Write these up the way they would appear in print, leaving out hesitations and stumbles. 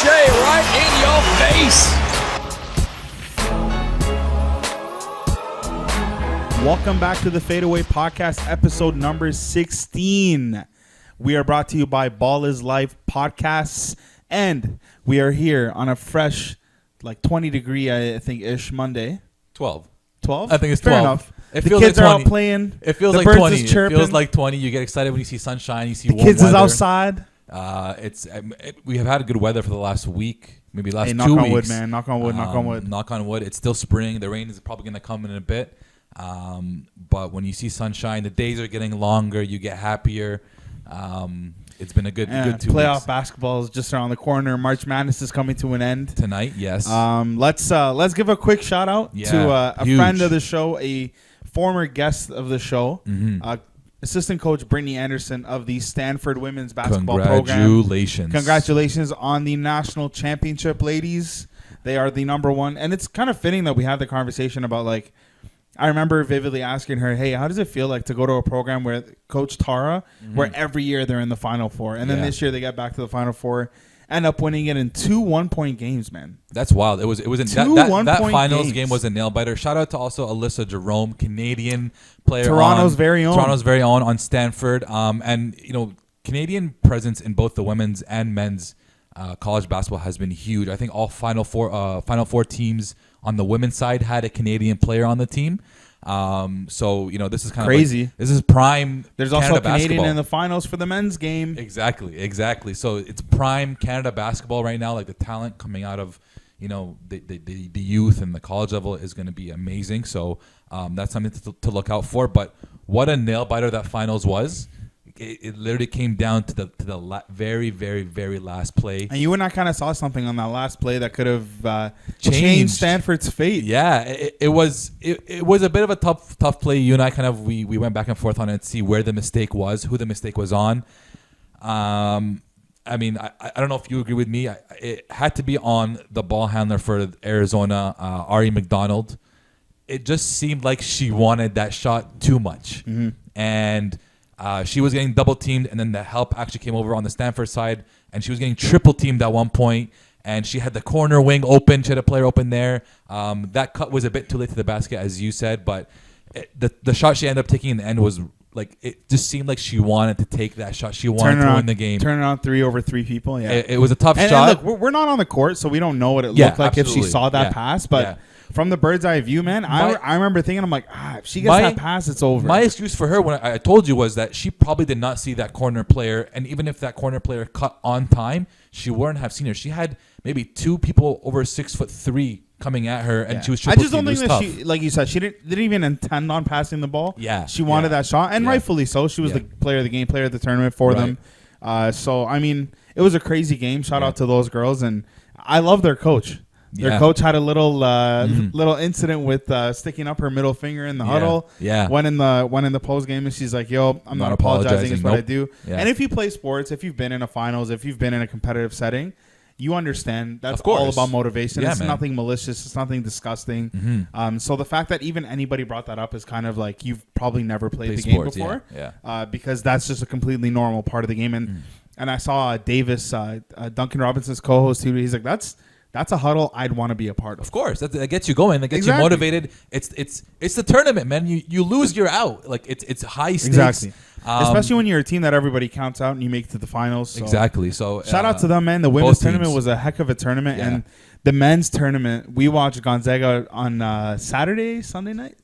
DJ right in your face. Welcome back to the Faedaway podcast, episode number 16. We are brought to you by Ball is Life Podcasts, and we are here on a fresh, 20-degree, I think, ish Monday. 12. 12? I think it's 12. Fair enough. It The feels kids like are 20. out playing. It feels the like birds 20. Is chirping. It feels like 20. You get excited when you see sunshine. You see the warm kids weather. is outside. We have had good weather for the last week, maybe last 2 weeks. Knock on wood, man. Knock on wood. Knock on wood. Knock on wood. It's still spring. The rain is probably going to come in a bit. But when you see sunshine, the days are getting longer. You get happier. It's been a good 2 weeks. Playoff basketball is just around the corner. March Madness is coming to an end Tonight, yes. Let's give a quick shout out to a friend of the show, a former guest of the show, assistant coach Britney Anderson of the Stanford women's basketball program. Congratulations on the national championship, ladies. They are the number one, and it's kind of fitting that we had the conversation about I remember vividly asking her, hey, how does it feel like to go to a program where Coach Tara, where every year they're in the Final Four, and then this year they get back to the Final Four, end up winning it in 2 1-point games, man. That's wild. It was that finals game was a nail biter. Shout out to also Alyssa Jerome, Canadian player, Toronto's very own on Stanford. And Canadian presence in both the women's and men's college basketball has been huge. I think all Final Four teams on the women's side had a Canadian player on the team. So this is kind crazy. of this is prime. There's Canada also a Canadian basketball in the finals for the men's game. Exactly. So it's prime Canada basketball right now. Like the talent coming out of the youth and the college level is going to be amazing. So that's something to look out for. But what a nail biter that finals was. It literally came down to the very, very, very last play. And you and I kind of saw something on that last play that could have changed Stanford's fate. Yeah, it was a bit of a tough play. You and I we went back and forth on it to see where the mistake was, who the mistake was on. I don't know if you agree with me. It had to be on the ball handler for Arizona, Ari McDonald. It just seemed like she wanted that shot too much. And she was getting double teamed, and then the help actually came over on the Stanford side, and she was getting triple teamed at one point, and she had the corner wing open. She had a player open there. That cut was a bit too late to the basket, as you said, but the shot she ended up taking in the end was it just seemed like she wanted to take that shot. She wanted to win the game. Turn it on 3 over 3 people. Yeah, it was a tough shot. And look, we're not on the court, so we don't know what it looked like absolutely. if she saw that pass, but. From the bird's eye view, man, I remember thinking, I'm like, if she gets that pass, it's over. My excuse for her when I told you was that she probably did not see that corner player, and even if that corner player cut on time, she wouldn't have seen her. She had maybe 2 people over 6'3" coming at her, and she was triple teamed. I just don't think that she, like you said, she didn't even intend on passing the ball. Yeah, she wanted that shot, and rightfully so. She was the player of the game, player of the tournament for them. So it was a crazy game. Shout out to those girls, and I love their coach. Their coach had a little incident with sticking up her middle finger in the huddle. Yeah. When in the post game, and she's like, "Yo, I'm not apologizing. It's what I do." Yeah. And if you play sports, if you've been in a finals, if you've been in a competitive setting, you understand that's all about motivation. It's nothing malicious. It's nothing disgusting. So the fact that even anybody brought that up is kind of like you've probably never played the game before. Because that's just a completely normal part of the game. And I saw Davis, Duncan Robinson's co-host, he's like, that's a huddle I'd want to be a part of. Of course, that gets you going. That gets you motivated. It's the tournament, man. You lose, you're out. It's high stakes. Exactly. Especially when you're a team that everybody counts out and you make it to the finals. So. Exactly. So shout out to them, man. The women's tournament was a heck of a tournament, and the men's tournament, we watched Gonzaga on Saturday night.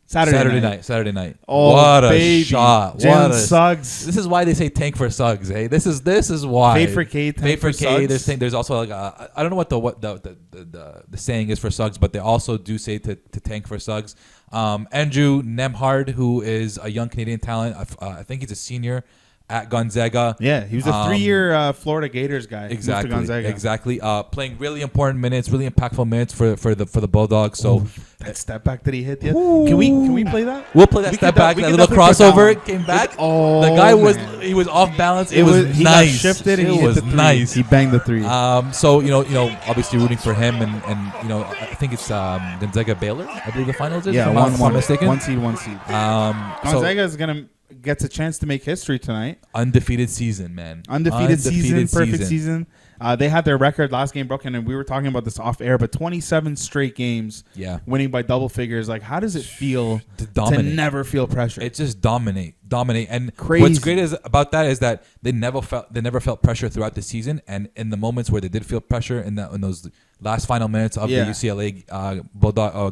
Oh, what a shot! Jen Suggs. This is why they say tank for Suggs. Hey, this is why. Fade for K, tank for Suggs. There's also I don't know what the saying is for Suggs, but they also do say to tank for Suggs. Andrew Nemhard, who is a young Canadian talent, I think he's a senior at Gonzaga. Yeah, he was a 3-year Florida Gators guy. Exactly. Playing really important minutes, really impactful minutes for the Bulldogs. So that step back that he hit the other. Can we play that? We'll play that step back. That little crossover came back. The guy was off balance. He nice. Got shifted and he hit the three. Nice. He banged the 3. So obviously rooting for him and I think it's Gonzaga Baylor. I believe the finals is. Yeah, if I'm not mistaken. One seed. Gonzaga is gonna gets a chance to make history tonight. Undefeated season, man. Undefeated season, perfect season. They had their record last game broken, and we were talking about this off air, but 27 straight games winning by double figures. Like, how does it feel to never feel pressure? It just dominate. And Crazy. What's great about that is that they never felt pressure throughout the season, and in the moments where they did feel pressure in those last final minutes of the UCLA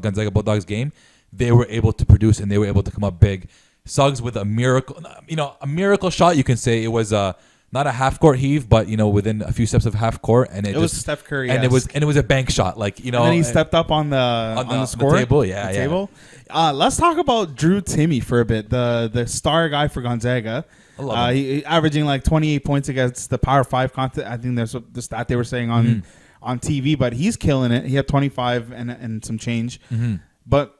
Gonzaga Bulldogs game, they were able to produce and they were able to come up big. Suggs with a miracle shot, you can say. It was not a half court heave, but within a few steps of half court, and it was Steph Curry, and it was a bank shot, And then he stepped up on the score table, table. Let's talk about Drew Timme for a bit, the star guy for Gonzaga. He averaging like 28 points against the Power 5 contest. I think there's the stat they were saying on TV, but he's killing it. He had 25 and some change. But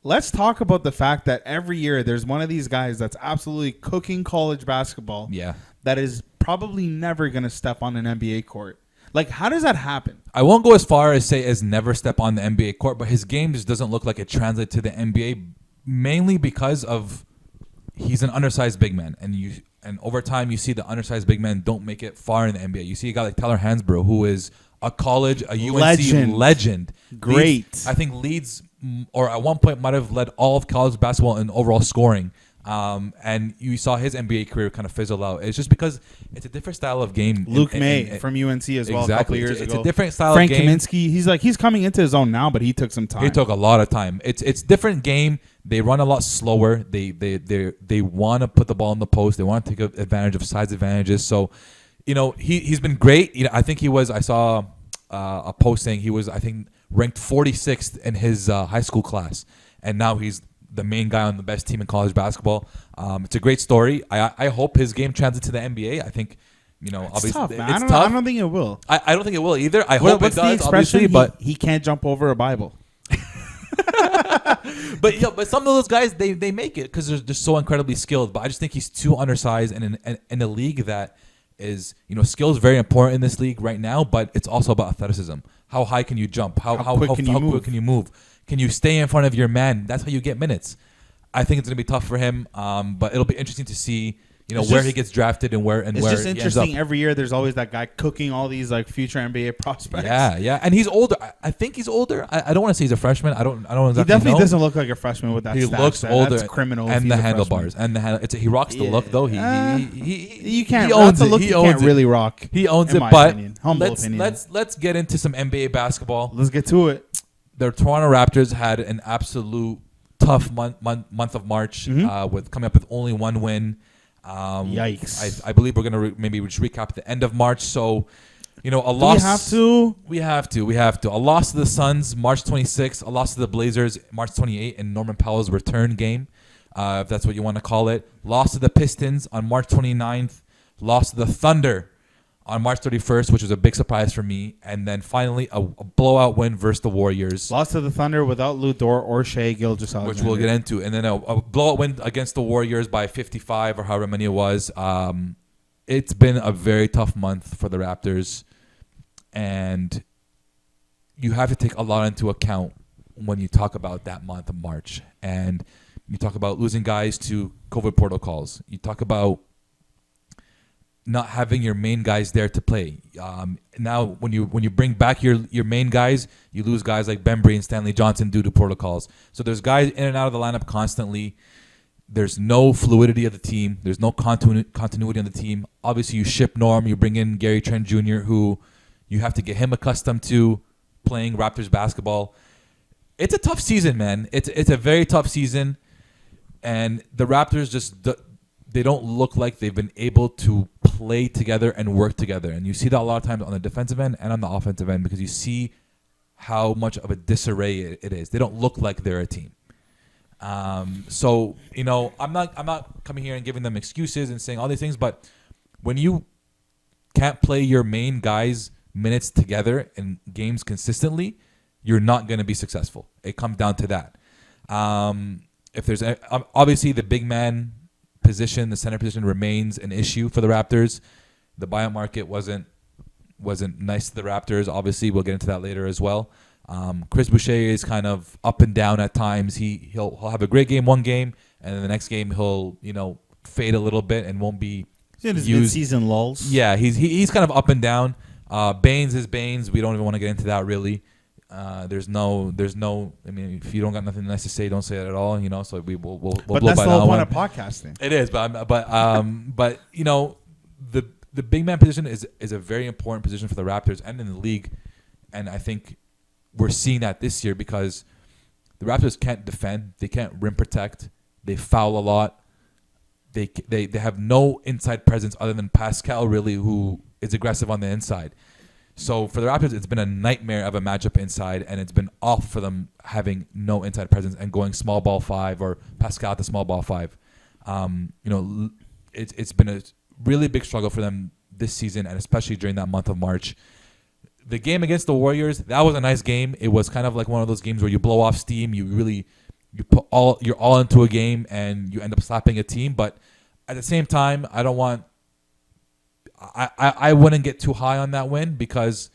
let's talk about the fact that every year there's one of these guys that's absolutely cooking college basketball. Yeah. That is probably never going to step on an NBA court. Like, how does that happen? I won't go as far as say as never step on the NBA court, but his game just doesn't look like it translates to the NBA, mainly because of he's an undersized big man, and over time you see the undersized big men don't make it far in the NBA. You see a guy like Tyler Hansbrough, who is a UNC legend. Great. I think leads, or at one point might have led all of college basketball in overall scoring. And you saw his NBA career kind of fizzle out. It's just because it's a different style of game. Luke May from UNC as well, a couple years ago. It's a different style Frank of game. Kaminsky, he's coming into his own now, but he took some time. He took a lot of time. It's different game. They run a lot slower. They want to put the ball in the post. They want to take advantage of size advantages. So, he's been great. I think I saw a post saying he was, I think, ranked 46th in his high school class, and now he's the main guy on the best team in college basketball. It's a great story. I hope his game translates to the NBA. I think, obviously tough, man. It's tough. I don't think it will. I don't think it will either. I hope it does, obviously, but he can't jump over a Bible. but some of those guys they make it because they're just so incredibly skilled. But I just think he's too undersized, and in a league that is, skill is very important in this league right now. But it's also about athleticism. How high can you jump? How quick can you move? Can you stay in front of your man? That's how you get minutes. I think it's going to be tough for him, but it'll be interesting to see, where he gets drafted and where it's where just he interesting. ends up. Every year, there's always that guy cooking all these like future NBA prospects. Yeah, and he's older. I think he's older. I don't want to say he's a freshman. I don't exactly He definitely know. doesn't look like a freshman with that. He looks older. That's criminal. And the handlebars he rocks the look though. You can't. He owns that's a it. look He you owns can't it. really rock. He owns it. My But opinion. Humble opinion. let's get into some NBA basketball. Let's get to it. The Toronto Raptors had an absolute tough month of March, with coming up with only one win. Yikes! I believe we're gonna maybe just recap the end of March. So, a loss. We have to. A loss to the Suns, March 26th. A loss to the Blazers, March 28th, in Norman Powell's return game, if that's what you want to call it. Loss to the Pistons on March 29th. Loss to the Thunder on March 31st, which was a big surprise for me. And then finally, a blowout win versus the Warriors. Lost to the Thunder without Lou Dort or Shai Gilgeous-Alexander, which we'll get into. And then a blowout win against the Warriors by 55 or however many it was. It's been a very tough month for the Raptors. And you have to take a lot into account when you talk about that month of March. And you talk about losing guys to COVID protocols. You talk about not having your main guys there to play. Now, when you bring back your main guys, you lose guys like Bembry and Stanley Johnson due to protocols. So there's guys in and out of the lineup constantly. There's no fluidity of the team. There's no continuity on the team. Obviously, you ship Norm. You bring in Gary Trent Jr., who you have to get him accustomed to playing Raptors basketball. It's a tough season, man. It's a very tough season. And the Raptors they don't look like they've been able to play together and work together. And you see that a lot of times on the defensive end and on the offensive end because you see how much of a disarray it is. They don't look like they're a team. So, I'm not coming here and giving them excuses and saying all these things, but when you can't play your main guys minutes together in games consistently, you're not going to be successful. It comes down to that. If there's obviously the big man position, the center position remains an issue for the Raptors. The buyout market wasn't nice to the Raptors. Obviously, we'll get into that later as well. Chris Boucher is kind of up and down at times. He'll have a great game one game, and then the next game he'll fade a little bit and won't be in his used. mid-season lulls. Yeah, he's kind of up and down. Baines is Baines. We don't even want to get into that really. There's no. I mean, if you don't got nothing nice to say, don't say it at all. So we'll but blow that's by the that whole one. point of podcasting. It is, but the big man position is a very important position for the Raptors and in the league, and I think we're seeing that this year because the Raptors can't defend, they can't rim protect, they foul a lot, they have no inside presence other than Pascal really, who is aggressive on the inside. So for the Raptors, it's been a nightmare of a matchup inside, and it's been awful for them having no inside presence and going small ball 5 or Pascal to small ball 5. It's been a really big struggle for them this season, and especially during that month of March. The game against the Warriors, that was a nice game. It was kind of like one of those games where you blow off steam, you're all into a game, and you end up slapping a team. But at the same time, I wouldn't get too high on that win because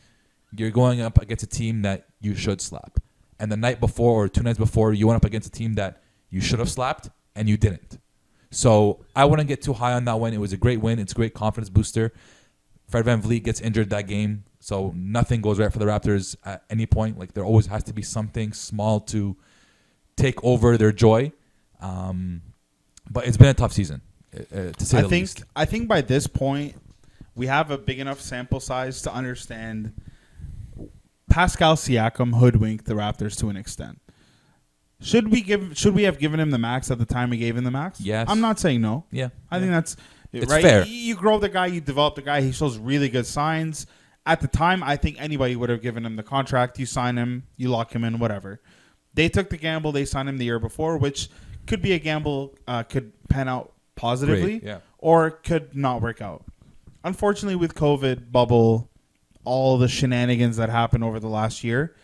you're going up against a team that you should slap. And the night before or 2 nights before, you went up against a team that you should have slapped and you didn't. So I wouldn't get too high on that win. It was a great win. It's a great confidence booster. Fred VanVleet gets injured that game, so nothing goes right for the Raptors at any point. Like, there always has to be something small to take over their joy. But it's been a tough season, to say the least. I think by this point, we have a big enough sample size to understand Pascal Siakam hoodwinked the Raptors to an extent. Should we have given him the max at the time we gave him the max? Yes. I'm not saying no. Yeah. I think that's it's right. fair. You grow the guy, you develop the guy. He shows really good signs. At the time, I think anybody would have given him the contract. You sign him, you lock him in, whatever. They took the gamble. They signed him the year before, which could be a gamble, could pan out positively, or could not work out. Unfortunately, with COVID, bubble, all the shenanigans that happened over the last year,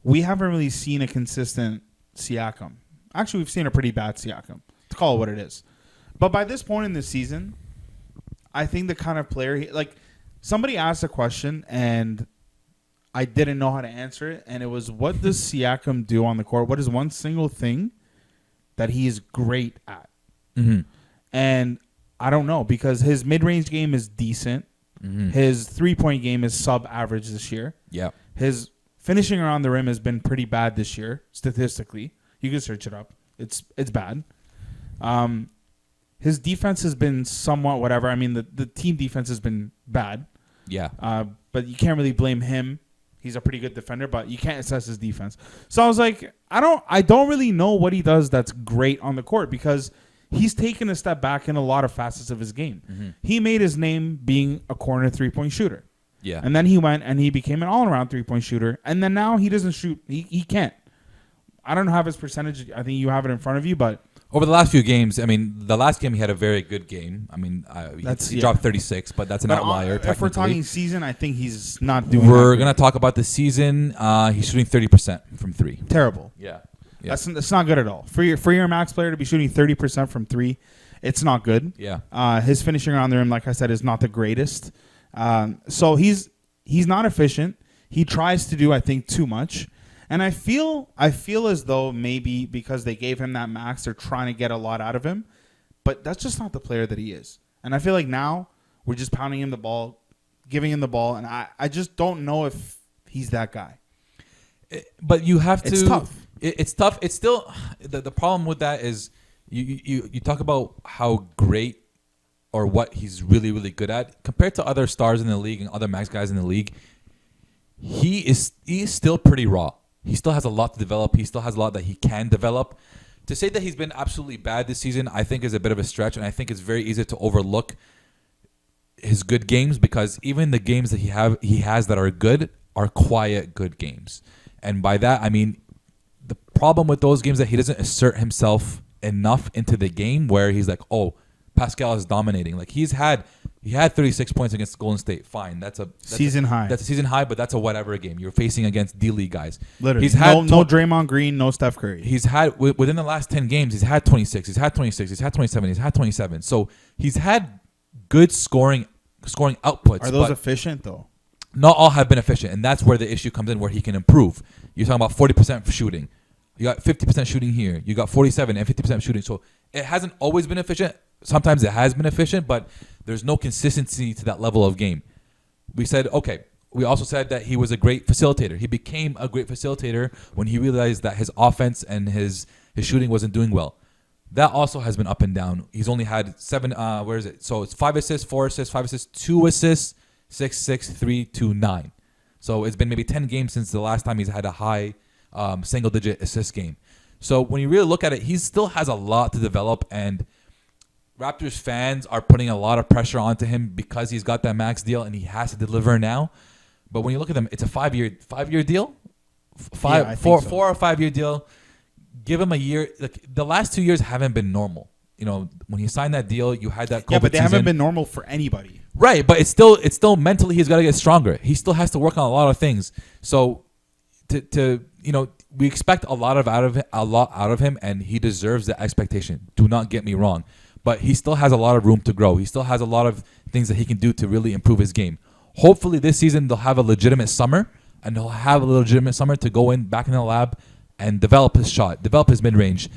we haven't really seen a consistent Siakam. Actually, we've seen a pretty bad Siakam, to call it what it is. But by this point in the season, I think the kind of player, somebody asked a question and I didn't know how to answer it. And it was, what does Siakam do on the court? What is one single thing that he is great at? Mm-hmm. And I don't know, because his mid-range game is decent. Mm-hmm. His three-point game is sub-average this year. Yeah. His finishing around the rim has been pretty bad this year, statistically. You can search it up. It's bad. His defense has been somewhat whatever. I mean, the team defense has been bad. Yeah. But you can't really blame him. He's a pretty good defender, but you can't assess his defense. So I was like, I don't really know what he does that's great on the court, because he's taken a step back in a lot of facets of his game. Mm-hmm. He made his name being a corner three-point shooter. Yeah. And then he went and he became an all-around three-point shooter. And then now he doesn't shoot. He can't. I don't have his percentage. I think you have it in front of you, but over the last few games, I mean, the last game he had a very good game. I mean, he dropped 36, but that's an outlier. If we're talking season, I think he's not doing. We're gonna talk about the season. He's shooting 30% from 3. Terrible. Yeah. That's not good at all. For your max player to be shooting 30% from 3, it's not good. Yeah. His finishing around the rim, like I said, is not the greatest. So he's not efficient. He tries to do, I think, too much. And I feel as though maybe because they gave him that max, they're trying to get a lot out of him. But that's just not the player that he is. And I feel like now we're just pounding him the ball, giving him the ball, and I just don't know if he's that guy. But you have to. It's tough. It's tough. It's still the problem with that is you talk about how great or what he's really, really good at compared to other stars in the league and other max guys in the league. He is still pretty raw. He still has a lot to develop. He still has a lot that he can develop. To say that he's been absolutely bad this season, I think is a bit of a stretch, and I think it's very easy to overlook his good games, because even the games that he has that are good are quiet good games. And by that, I mean the problem with those games that he doesn't assert himself enough into the game where he's like, oh, Pascal is dominating. Like he had 36 points against Golden State. Fine, that's a season high. That's a season high, but that's a whatever game. You're facing against D-League guys. Literally, he's had no Draymond Green, no Steph Curry. He's had within the last 10 games, he's had 26, he's had 26, he's had 27, he's had 27. So he's had good scoring outputs. Are those efficient though? Not all have been efficient, and that's where the issue comes in, where he can improve. You're talking about 40% for shooting. You got 50% shooting here. You got 47 and 50% shooting. So it hasn't always been efficient. Sometimes it has been efficient, but there's no consistency to that level of game. We said, okay, we also said that he was a great facilitator. He became a great facilitator when he realized that his offense and his shooting wasn't doing well. That also has been up and down. He's only had 7. Where is it? So it's 5 assists, 4 assists, 5 assists, 2 assists, 6, 3, 2, 9. So it's been maybe 10 games since the last time he's had a high single-digit assist game. So when you really look at it, he still has a lot to develop, and Raptors fans are putting a lot of pressure onto him because he's got that max deal and he has to deliver now. But when you look at them, it's a 5-year deal, 4 or 5 year deal. Give him a year. Like, the last 2 years haven't been normal. You know, when he signed that deal, you had that COVID but they season. haven't been normal for anybody. Right, but it's still mentally he's got to get stronger. He still has to work on a lot of things. So we expect a lot out of him, and he deserves the expectation. Do not get me wrong, but he still has a lot of room to grow. He still has a lot of things that he can do to really improve his game. Hopefully, this season they'll have a legitimate summer, and he'll have a legitimate summer to go back in the lab and develop his shot, develop his mid-range,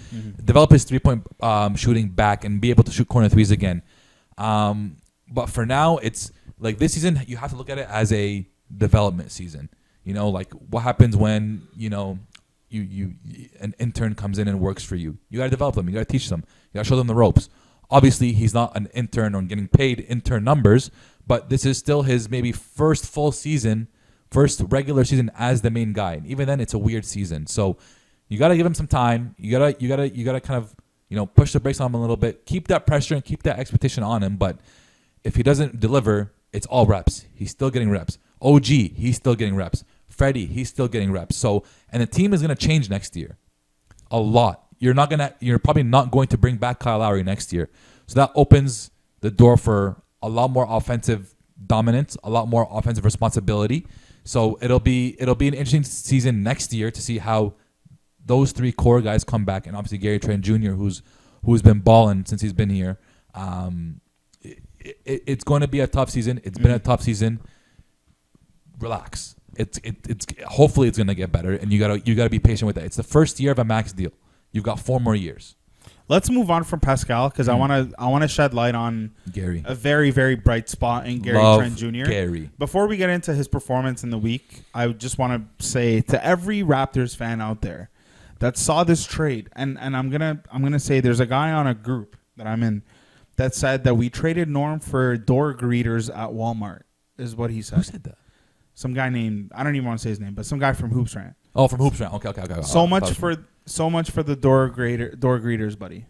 develop his three-point shooting back, and be able to shoot corner threes again. But for now, it's like this season, you have to look at it as a development season. You know, like what happens when, an intern comes in and works for you. You got to develop them. You got to teach them. You got to show them the ropes. Obviously, he's not an intern on getting paid intern numbers, but this is still his maybe first regular season as the main guy. And even then, it's a weird season. So you got to give him some time. You got to kind of, push the brakes on him a little bit. Keep that pressure and keep that expectation on him. But if he doesn't deliver, it's all reps. He's still getting reps. OG, he's still getting reps. Freddie, he's still getting reps. So, and the team is going to change next year. A lot. You're probably not going to bring back Kyle Lowry next year. So that opens the door for a lot more offensive dominance, a lot more offensive responsibility. So it'll be an interesting season next year to see how those 3 core guys come back, and obviously Gary Trent Jr., who's been balling since he's been here. It's going to be a tough season. It's been a tough season. Relax. It's hopefully it's going to get better, and you gotta be patient with that. It's the first year of a max deal. You've got 4 more years. Let's move on from Pascal because I want to shed light on Gary, a very, very bright spot in Gary Trent Jr. Gary. Before we get into his performance in the week, I just want to say to every Raptors fan out there that saw this trade, and I'm gonna say there's a guy on a group that I'm in that said that we traded Norm for door greeters at Walmart, is what he said. Who said that? Some guy named, I don't even want to say his name, but some guy from Hoops Rant. Oh, from Hoops Rant. Okay. So much for the door greeters, buddy.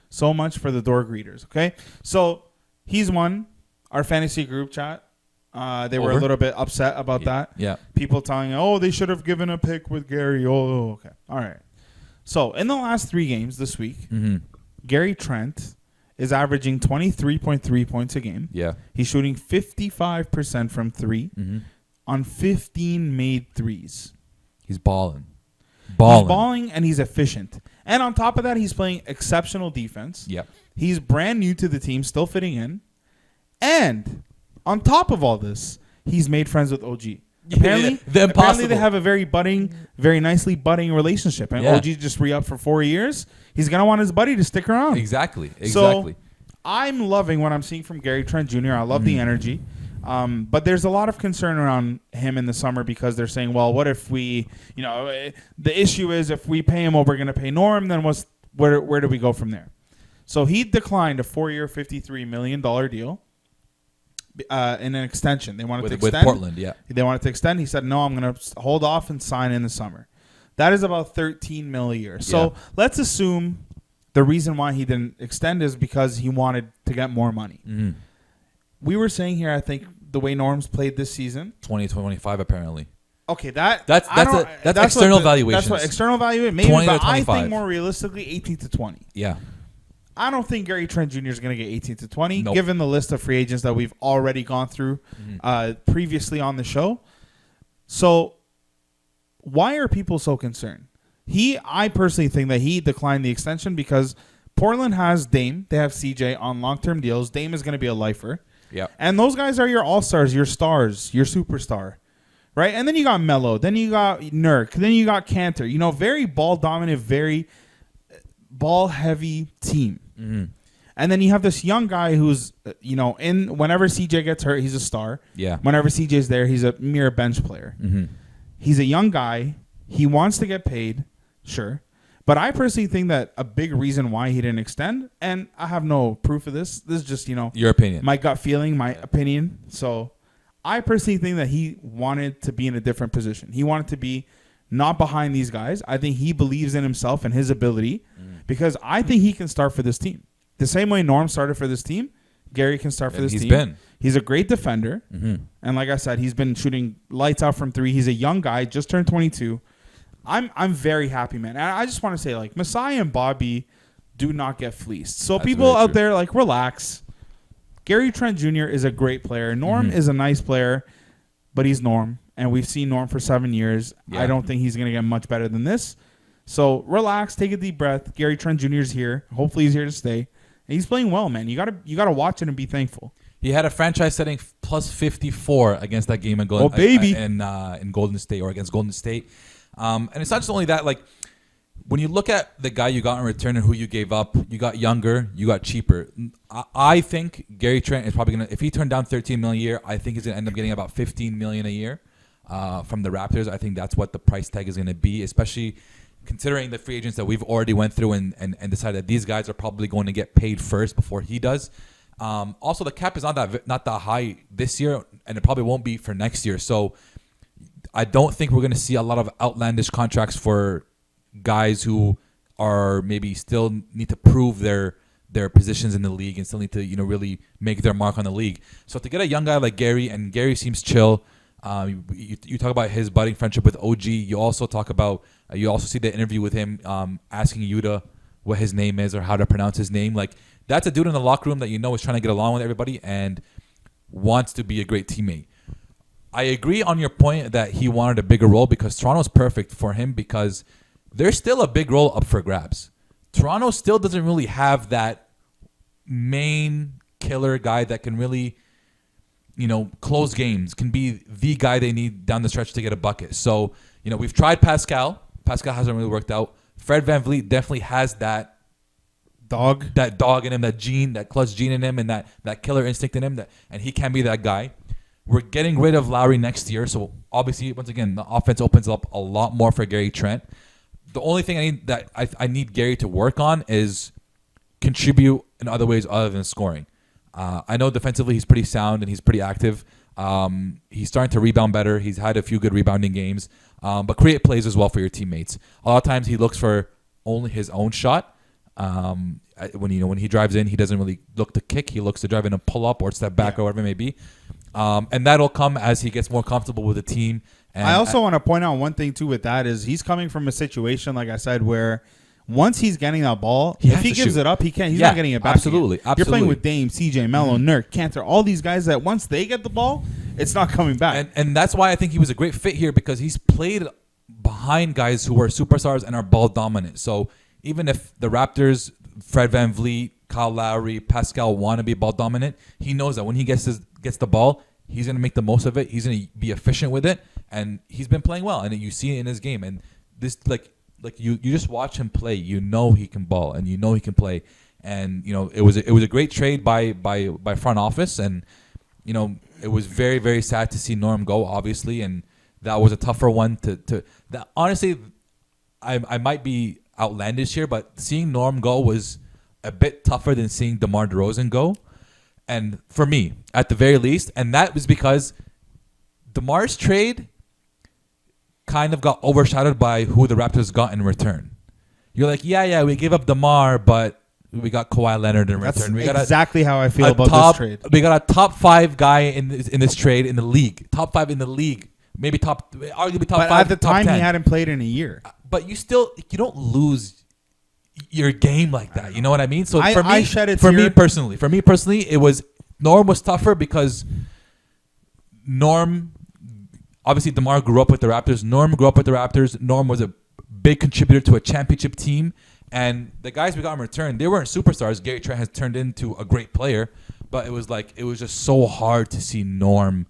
So much for the door greeters. Okay, so he's won our fantasy group chat. They were a little bit upset about that. Yeah. People telling, they should have given a pick with Gary. Oh, okay. All right. So in the last 3 games this week, Gary Trent is averaging 23.3 points a game. Yeah. He's shooting 55% from 3 on 15 made threes. He's balling. He's balling and he's efficient. And on top of that, he's playing exceptional defense. Yep. He's brand new to the team, still fitting in. And on top of all this, he's made friends with OG. Apparently they have a very nicely budding relationship. And OG just re-upped for 4 years. He's going to want his buddy to stick around. Exactly. So I'm loving what I'm seeing from Gary Trent Jr. I love the energy. But there's a lot of concern around him in the summer because they're saying, well, what if we, the issue is if we pay him what we're going to pay Norm, then where do we go from there? So he declined a 4-year, $53 million deal in an extension. They wanted to extend. With Portland, yeah. They wanted to extend. He said, no, I'm going to hold off and sign in the summer. That is about $13 million a year. So let's assume the reason why he didn't extend is because he wanted to get more money. We were saying here, I think, the way Norm's played this season. 20-25 apparently. Okay, that's external valuations. That's what external value maybe, 20 but to 25. I think more realistically 18 to 20. Yeah. I don't think Gary Trent Jr. is going to get 18 to 20, nope. given the list of free agents that we've already gone through previously on the show. So why are people so concerned? I personally think that he declined the extension because Portland has Dame. They have CJ on long-term deals. Dame is going to be a lifer. Yeah. And those guys are your all-stars, your stars, your superstar. Right? And then you got Melo. Then you got Nurk. Then you got Cantor. Very ball-dominant, very ball-heavy team. And then you have this young guy who's, whenever CJ gets hurt, he's a star. Yeah. Whenever CJ's there, he's a mere bench player. Mm-hmm. He's a young guy. He wants to get paid, sure. But I personally think that a big reason why he didn't extend, and I have no proof of this. This is just, your opinion. My gut feeling, my opinion. So I personally think that he wanted to be in a different position. He wanted to be not behind these guys. I think he believes in himself and his ability because I think he can start for this team. The same way Norm started for this team, Gary can start for this team. He's a great defender. Mm-hmm. And like I said, he's been shooting lights out from three. He's a young guy, just turned 22. I'm very happy, man. And I just want to say, like, Masai and Bobby do not get fleeced. So That's people out there, like, relax. Gary Trent Jr. is a great player. Norm is a nice player, but he's Norm. And we've seen Norm for 7 years. Yeah. I don't think he's going to get much better than this. So relax, take a deep breath. Gary Trent Jr. is here. Hopefully he's here to stay. And he's playing well, man. You gotta watch it and be thankful. He had a franchise setting plus 54 against that game in Golden State or against Golden State. And it's not just only that, like, when you look at the guy you got in return and who you gave up, you got younger, you got cheaper. I think Gary Trent is probably going to, if he turned down $13 million a year, I think he's going to end up getting about $15 million a year from the Raptors. I think that's what the price tag is going to be, especially considering the free agents that we've already went through and decided that these guys are probably going to get paid first before he does. Also, the cap is not that high this year, and it probably won't be for next year. So I don't think we're going to see a lot of outlandish contracts for guys who are maybe still need to prove their positions in the league and still need to really make their mark on the league. So to get a young guy like Gary, and Gary seems chill. You talk about his budding friendship with OG. You also talk about you also see the interview with him asking Yuta what his name is or how to pronounce his name. Like, that's a dude in the locker room that is trying to get along with everybody and wants to be a great teammate. I agree on your point that he wanted a bigger role because Toronto's perfect for him because there's still a big role up for grabs. Toronto still doesn't really have that main killer guy that can really, close games, can be the guy they need down the stretch to get a bucket. So, we've tried Pascal. Pascal hasn't really worked out. Fred VanVleet definitely has that dog in him, that gene, that clutch gene in him, and that killer instinct in him, and he can be that guy. We're getting rid of Lowry next year, so obviously, once again, the offense opens up a lot more for Gary Trent. The only thing I need Gary to work on is contribute in other ways other than scoring. I know defensively he's pretty sound and he's pretty active. He's starting to rebound better. He's had a few good rebounding games, but create plays as well for your teammates. A lot of times he looks for only his own shot. When he drives in, he doesn't really look to kick. He looks to drive in a pull up or step back or whatever it may be. And that'll come as he gets more comfortable with the team. And I also want to point out one thing too with that is he's coming from a situation, like I said, where once he's getting that ball, if he gives it up, he can't. He's not getting it back. Absolutely. You're playing with Dame, CJ, Melo, Nurk, Cantor, all these guys that once they get the ball, it's not coming back. And that's why I think he was a great fit here because he's played behind guys who are superstars and are ball dominant. So even if the Raptors, Fred VanVleet, Kyle Lowry, Pascal want to be ball dominant, he knows that when he gets the ball, he's going to make the most of it. He's going to be efficient with it, and he's been playing well, and you see it in his game. And this, like you just watch him play, he can ball, and he can play. And it was a great trade by front office, and it was very, very sad to see Norm go, obviously, and that was a tougher one to that. Honestly, I might be outlandish here, but seeing Norm go was a bit tougher than seeing DeMar DeRozan go. And for me, at the very least, and that was because DeMar's trade kind of got overshadowed by who the Raptors got in return. You're like, yeah, we gave up DeMar, but we got Kawhi Leonard in return. We got exactly how I feel about this trade. We got a top 5 guy in this trade in the league. Top 5 in the league. Maybe arguably top 5. But at the time, he hadn't played in a year. But you don't lose your game like that. You know what I mean? So for me personally, it was Norm was tougher because Norm, obviously DeMar grew up with the Raptors. Norm grew up with the Raptors. Norm was a big contributor to a championship team. And the guys we got in return, they weren't superstars. Gary Trent has turned into a great player, but it was just so hard to see Norm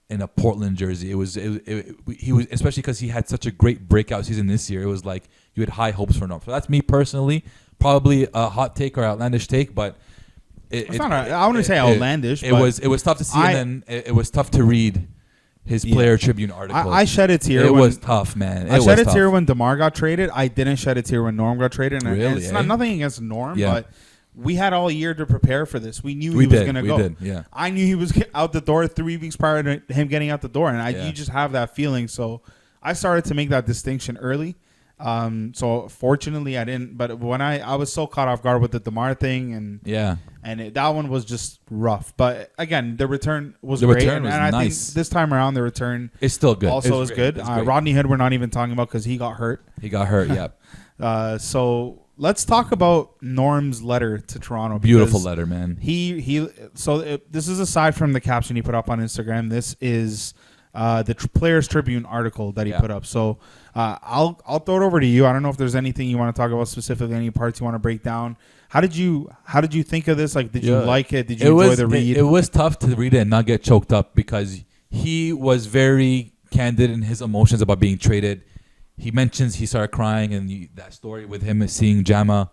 in a Portland jersey. He was especially because he had such a great breakout season this year. It was like you had high hopes for Norm. So that's me personally, probably a hot take or outlandish take, but I wouldn't say outlandish. It was tough to see, and then it was tough to read his Player Tribune article. I shed a tear. It was tough, man. I shed a tear when DeMar got traded. I didn't shed a tear when Norm got traded. And really, it's not nothing against Norm, but we had all year to prepare for this. We knew he was going to go. Did, yeah. I knew he was out the door 3 weeks prior to him getting out the door, and you just have that feeling. So I started to make that distinction early. So fortunately I didn't, but when I was so caught off guard with the DeMar thing, and that one was just rough. But again, the return was great, and I nice. think this time around the return is still good. Also is good. Rodney Hood we're not even talking about because he got hurt. Yep. So let's talk about Norm's letter to Toronto. Beautiful letter, man. This is aside from the caption he put up on Instagram. This is the Players Tribune article that he put up. So I'll throw it over to you. I don't know if there's anything you want to talk about specifically, any parts you want to break down. How did you think of this? Like, did you like it? Did you enjoy the read? It was tough to read it and not get choked up because he was very candid in his emotions about being traded. He mentions he started crying, and that story with him seeing Jama.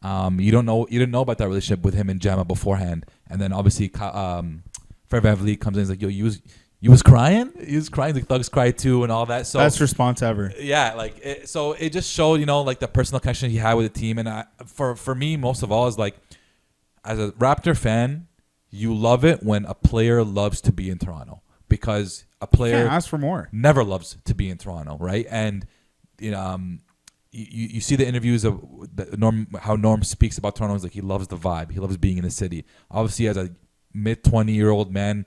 You didn't know about that relationship with him and Jama beforehand, and then obviously Fred VanVleet comes in and is like, "Yo, you was crying? He was crying. The Thugs cry too, and all that." So best response ever. Yeah, so it just showed, like the personal connection he had with the team, and for me, most of all, is like, as a Raptor fan, you love it when a player loves to be in Toronto, because a player can't ask for more. Never loves to be in Toronto, right? And you see the interviews of how Norm speaks about Toronto. Is like he loves the vibe. He loves being in the city. Obviously, as a mid-20-year-old man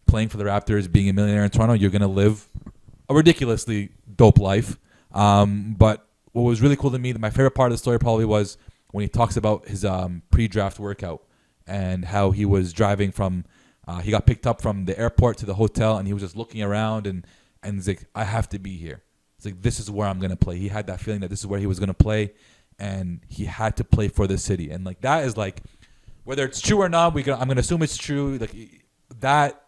playing for the Raptors, being a millionaire in Toronto, you're going to live a ridiculously dope life. But what was really cool to me, my favorite part of the story probably was when he talks about his pre-draft workout and how he was driving from, he got picked up from the airport to the hotel, and he was just looking around and he's like, I have to be here. It's like, this is where I'm going to play. He had that feeling that this is where he was going to play, and he had to play for the city. And like, that is like, whether it's true or not, I'm going to assume it's true. Like, that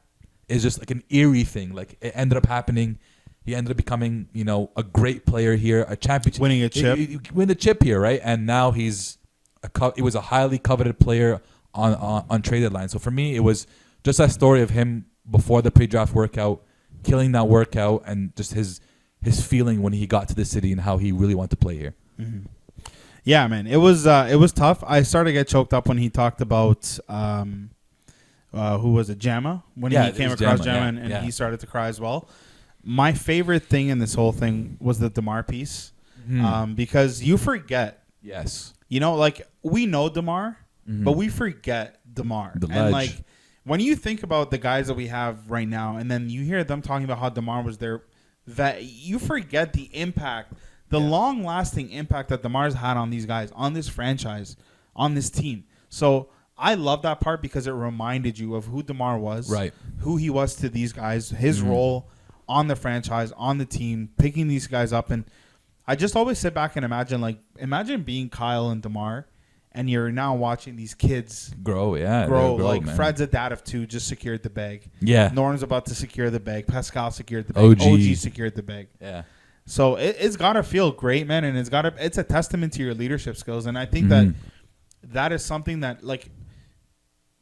is just like an eerie thing. Like, it ended up happening. He ended up becoming, a great player here, a championship, winning a chip, win the chip here, right? And now he was a highly coveted player on trade deadline. So for me, it was just that story of him before the pre-draft workout, killing that workout, and just his feeling when he got to the city and how he really wanted to play here. Mm-hmm. Yeah, man, it was tough. I started to get choked up when he talked about who was it, Jama? When he came across Jama, and he started to cry as well. My favorite thing in this whole thing was the DeMar piece, because you forget. Yes. Like, we know DeMar, but we forget DeMar. And like, when you think about the guys that we have right now, and then you hear them talking about how DeMar was there, that you forget the impact, the long-lasting impact that DeMar's had on these guys, on this franchise, on this team. So I love that part because it reminded you of who DeMar was, right? Who he was to these guys, his role on the franchise, on the team, picking these guys up. And I just always sit back and imagine being Kyle and DeMar, and you're now watching these kids grow. Like, man. Fred's a dad of 2, just secured the bag. Yeah. Norm's about to secure the bag. Pascal secured the bag. OG secured the bag. Yeah. So it's got to feel great, man, and it's a testament to your leadership skills. And I think that is something that, like,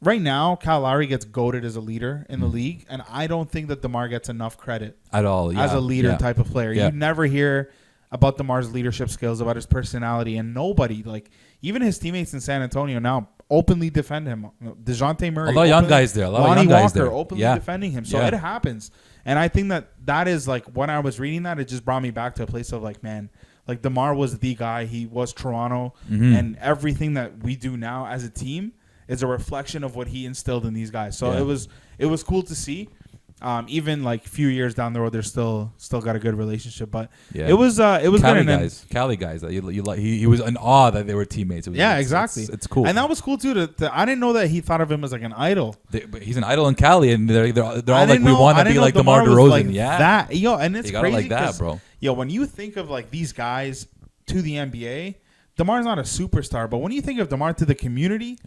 right now, Kyle Lowry gets goated as a leader in the league, and I don't think that DeMar gets enough credit at all as a leader type of player. You never hear about DeMar's leadership skills, about his personality, and nobody, like, even his teammates in San Antonio now openly defend him. DeJounte Murray. A lot of young guys there. Lonnie Walker openly defending him. So it happens. And I think that is, like, when I was reading that, it just brought me back to a place of, like, man, like, DeMar was the guy. He was Toronto. And everything that we do now as a team is a reflection of what he instilled in these guys. So it was cool to see. Even like a few years down the road, they're still got a good relationship. But it was Cali good. Guys, Cali guys, he was in awe that they were teammates. Exactly. It's cool, and that was cool too. I didn't know that he thought of him as like an idol. But he's an idol in Cali, and they're all like, we want to be like DeMar DeRozan. Like that, and it's you crazy like that, bro. When you think of like these guys to the NBA. DeMar's not a superstar, but when you think of DeMar to the community,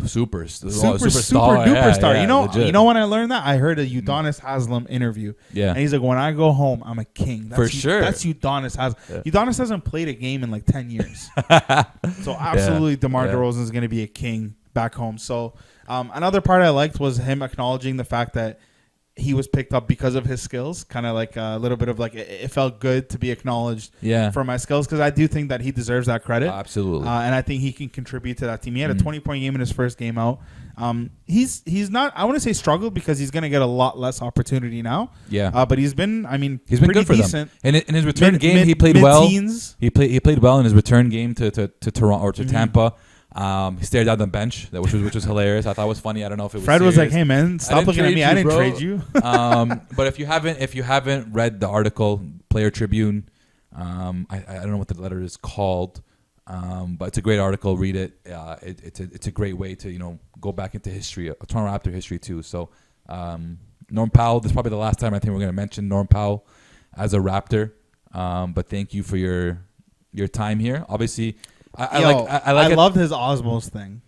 super duper star. You know when I learned that? I heard a Udonis Haslem interview. Yeah. And he's like, when I go home, I'm a king. That's sure. That's Udonis Haslem. Yeah. Udonis hasn't played a game in like 10 years. So absolutely DeMar DeRozan is going to be a king back home. So another part I liked was him acknowledging the fact that he was picked up because of his skills. Kind of like a little bit of like it felt good to be acknowledged for my skills, because I do think that he deserves that credit. Absolutely. And I think he can contribute to that team. He had a 20-point game in his first game out. He's not, I want to say struggled, because he's going to get a lot less opportunity now. Yeah. But he's been pretty good for decent. them. In his return game, he played well. He played well in his return game to Toronto or to Tampa. He stared down the bench, which was hilarious. I thought it was funny. I don't know if it was Fred serious. was like, "Hey man, stop looking at me. I didn't trade you." But if you haven't read the article, Player Tribune, I don't know what the letter is called, but it's a great article. Read it. It's a great way to go back into history, Toronto Raptor history too. So Norm Powell. This is probably the last time I think we're going to mention Norm Powell as a Raptor. But thank you for your time here. Obviously. I loved his Osmos thing.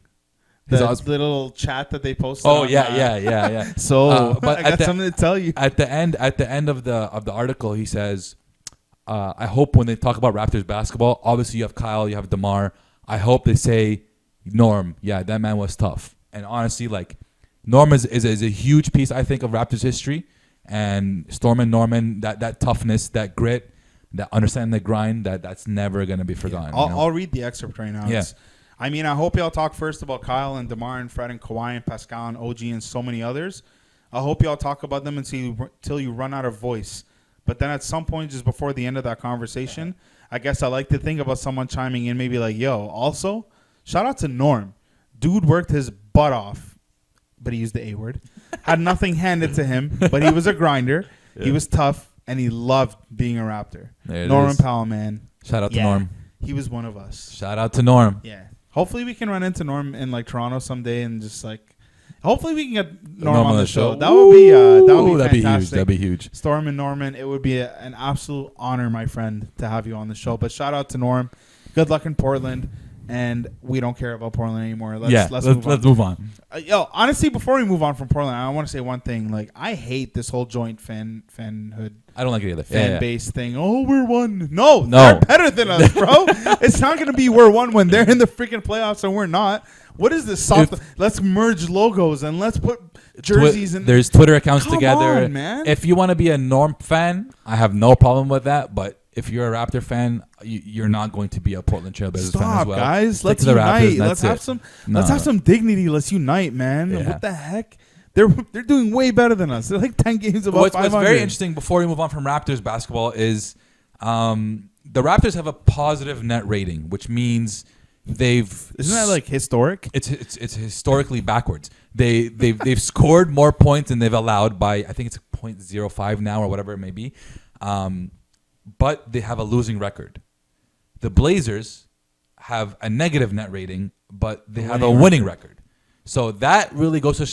The little chat that they posted. Oh yeah. So but I got something to tell you. At the end of the article, he says, "I hope when they talk about Raptors basketball, obviously you have Kyle, you have DeMar. I hope they say Norm. Yeah, that man was tough. And honestly, like Norm is a huge piece, I think, of Raptors history. And Storm and Norman, that toughness, that grit." That understanding the grind, that's never going to be forgotten. I'll read the excerpt right now. Yeah. I hope y'all talk first about Kyle and DeMar and Fred and Kawhi and Pascal and OG and so many others. I hope y'all talk about them until you run out of voice. But then at some point, just before the end of that conversation, I guess I like to think about someone chiming in, maybe like, yo, also, shout out to Norm. Dude worked his butt off, but he used the A word. Had nothing handed to him, but he was a grinder. Yeah. He was tough. And he loved being a Raptor. Norman Powell, man. Shout out to Norm. He was one of us. Shout out to Norm. Yeah. Hopefully we can run into Norm in like Toronto someday and just like, hopefully we can get Norm on the show. That would be fantastic. That'd be huge. Storm and Norman, it would be an absolute honor, my friend, to have you on the show. But shout out to Norm. Good luck in Portland. And we don't care about Portland anymore. Let's move on. Honestly, before we move on from Portland, I want to say one thing. Like, I hate this whole joint fanhood. I don't like it either. Fan base thing. Oh, we're one. No, they're better than us, bro. It's not going to be we're one when they're in the freaking playoffs and we're not. What is this soft? Let's merge logos and let's put jerseys in. There's Twitter accounts together. On, man. If you want to be a Norm fan, I have no problem with that. But if you're a Raptor fan, you're not going to be a Portland Trailblazers fan as well. Guys. Let's unite. Let's have some dignity. Let's unite, man. Yeah. What the heck? They're doing way better than us. They're like 10 games above 500. What's very interesting before we move on from Raptors basketball is the Raptors have a positive net rating, which means isn't that like historic? It's historically backwards. They've scored more points than they've allowed by, I think it's 0.05 now or whatever it may be. But they have a losing record. The Blazers have a negative net rating, but they have a winning record. So that really goes to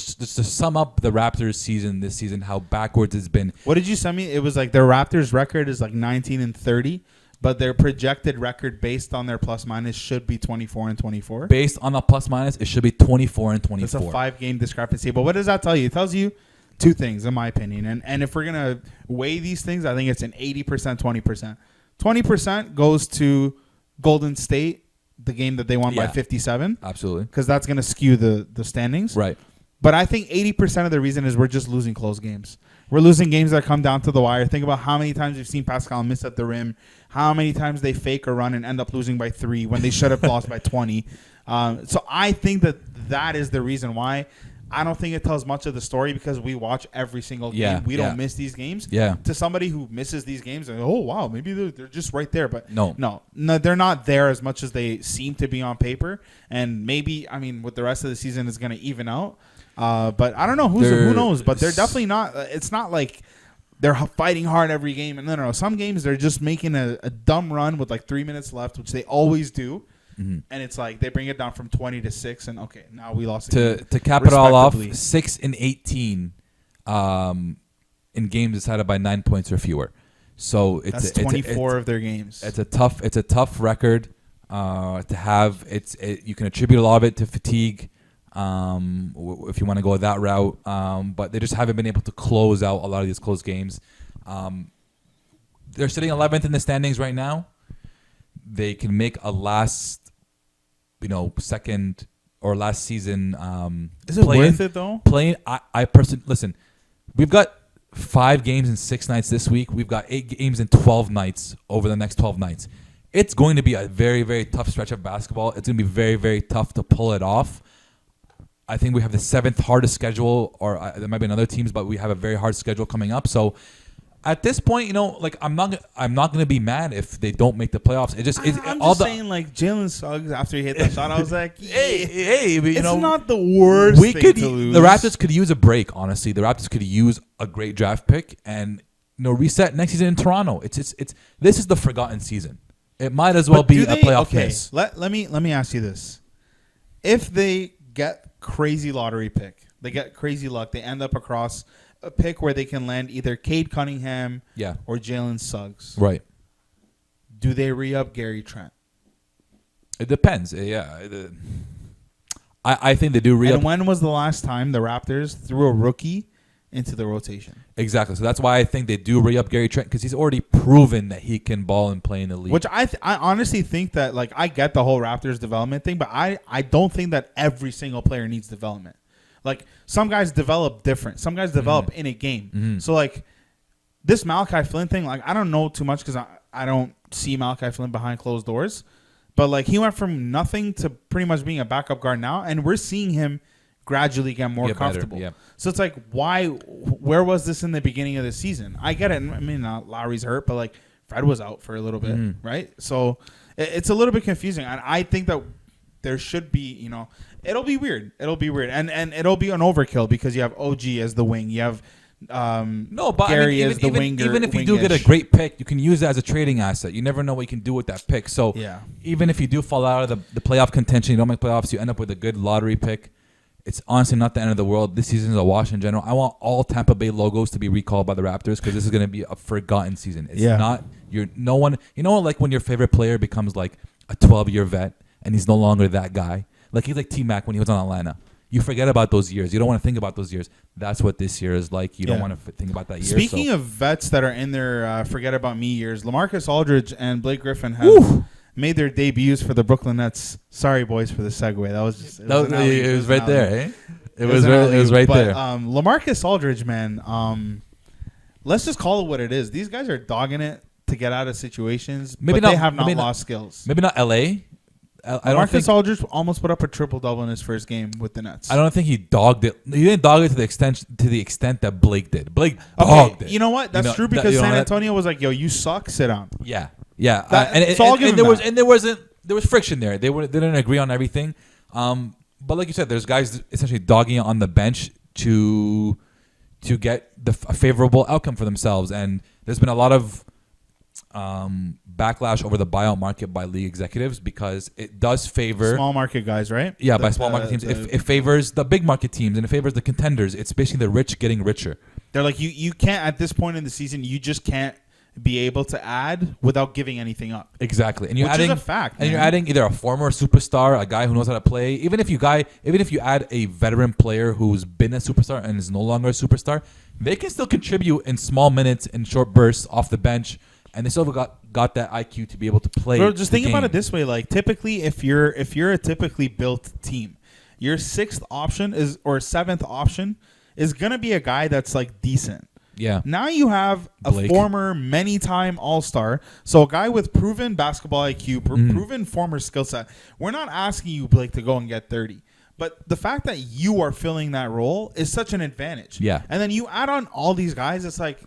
sum up the Raptors season this season, how backwards it's been. What did you send me? It was like their Raptors record is like 19-30, but their projected record based on their plus minus should be 24-24. Based on the plus minus, it should be 24-24. It's a 5-game discrepancy. But what does that tell you? It tells you two things, in my opinion. And if we're going to weigh these things, I think it's an 80%, 20%. 20% goes to Golden State, the game that they won by 57. Absolutely. Because that's going to skew the standings. Right. But I think 80% of the reason is we're just losing close games. We're losing games that come down to the wire. Think about how many times we've seen Pascal miss at the rim, how many times they fake a run and end up losing by 3 when they should have lost by 20. So I think that is the reason why. I don't think it tells much of the story because we watch every single game. We don't miss these games. Yeah. To somebody who misses these games, and oh wow, maybe they're just right there. But no, they're not there as much as they seem to be on paper. And maybe with the rest of the season is going to even out. But I don't know who knows. But they're definitely not. It's not like they're fighting hard every game. And no. Some games they're just making a dumb run with like 3 minutes left, which they always do. Mm-hmm. And it's like they bring it down from 20 to 6, and okay, now we lost. To cap it all off, 6-18 in games decided by 9 points or fewer. So that's 24 of their games. It's a tough record to have. You can attribute a lot of it to fatigue, if you want to go that route. But they just haven't been able to close out a lot of these close games. They're sitting 11th in the standings right now. They can make a last, second or last season. Is it worth it though? I personally listen. We've got 5 games in 6 nights this week. We've got 8 games in 12 nights over the next 12 nights. It's going to be a very, very tough stretch of basketball. It's going to be very, very tough to pull it off. I think we have the 7th hardest schedule, or there might be another teams, but we have a very hard schedule coming up. So at this point, like I'm not going to be mad if they don't make the playoffs. I'm just saying, like Jalen Suggs after he hit that shot, I was like, hey, it's not the worst thing to lose. The Raptors could use a break. Honestly, the Raptors could use a great draft pick and reset next season in Toronto. It's this is the forgotten season. It might as well be a playoff miss. Let me ask you this: if they get crazy lottery pick, they get crazy luck, they end up across a pick where they can land either Cade Cunningham or Jalen Suggs. Right. Do they re-up Gary Trent? It depends. I think they do re-up. And when was the last time the Raptors threw a rookie into the rotation? Exactly. So that's why I think they do re-up Gary Trent, because he's already proven that he can ball and play in the league. Which I honestly think that, like, I get the whole Raptors development thing, but I don't think that every single player needs development. Like, some guys develop different. Some guys develop in a game. Mm-hmm. So, like, this Malachi Flynn thing, like, I don't know too much because I don't see Malachi Flynn behind closed doors. But, like, he went from nothing to pretty much being a backup guard now, and we're seeing him gradually get more comfortable. Yeah. So it's like, where was this in the beginning of the season? I get it. I mean, Lowry's hurt, but, like, Fred was out for a little bit, right? So it's a little bit confusing. And I think that there should be, it'll be weird. And it'll be an overkill because you have OG as the wing. You have Gary as the winger. Even if you do get a great pick, you can use it as a trading asset. You never know what you can do with that pick. So even if you do fall out of the playoff contention, you don't make playoffs, you end up with a good lottery pick. It's honestly not the end of the world. This season is a wash in general. I want all Tampa Bay logos to be recalled by the Raptors because this is going to be a forgotten season. It's not no one. Like when your favorite player becomes like a 12-year vet and he's no longer that guy. Like he's like T-Mac when he was on Atlanta. You forget about those years. You don't want to think about those years. That's what this year is like. You don't want to think about that year. Speaking of vets that are in their forget about me years, LaMarcus Aldridge and Blake Griffin have made their debuts for the Brooklyn Nets. Sorry, boys, for the segue. That was just it was right there. Eh? It was right there. LaMarcus Aldridge, man. Let's just call it what it is. These guys are dogging it to get out of situations, but they have not lost skills. Maybe not LA. Marcus Aldridge almost put up a triple-double in his first game with the Nets. I don't think he dogged it. He didn't dog it to the extent that Blake did. Blake dogged it. You know what? That's true because San Antonio was like, "Yo, you suck. Sit down." Yeah. There was friction there. They didn't agree on everything. But like you said, there's guys essentially dogging it on the bench to get a favorable outcome for themselves, and there's been a lot of backlash over the buyout market by league executives because it does favor small market guys, right? Yeah, by small market teams. It favors the big market teams and it favors the contenders. It's basically the rich getting richer. They're like, you can't, at this point in the season, you just can't be able to add without giving anything up. Exactly. And which is a fact. And you're adding either a former superstar, a guy who knows how to play. Even if you add a veteran player who's been a superstar and is no longer a superstar, they can still contribute in small minutes and short bursts off the bench. And they still got that IQ to be able to play. Bro, just think about it this way: like typically, if you're a typically built team, your 6th option or 7th option is gonna be a guy that's like decent. Yeah. Now you have a former many-time All-Star, so a guy with proven basketball IQ, proven former skill set. We're not asking you, Blake, to go and get 30. But the fact that you are filling that role is such an advantage. Yeah. And then you add on all these guys, it's like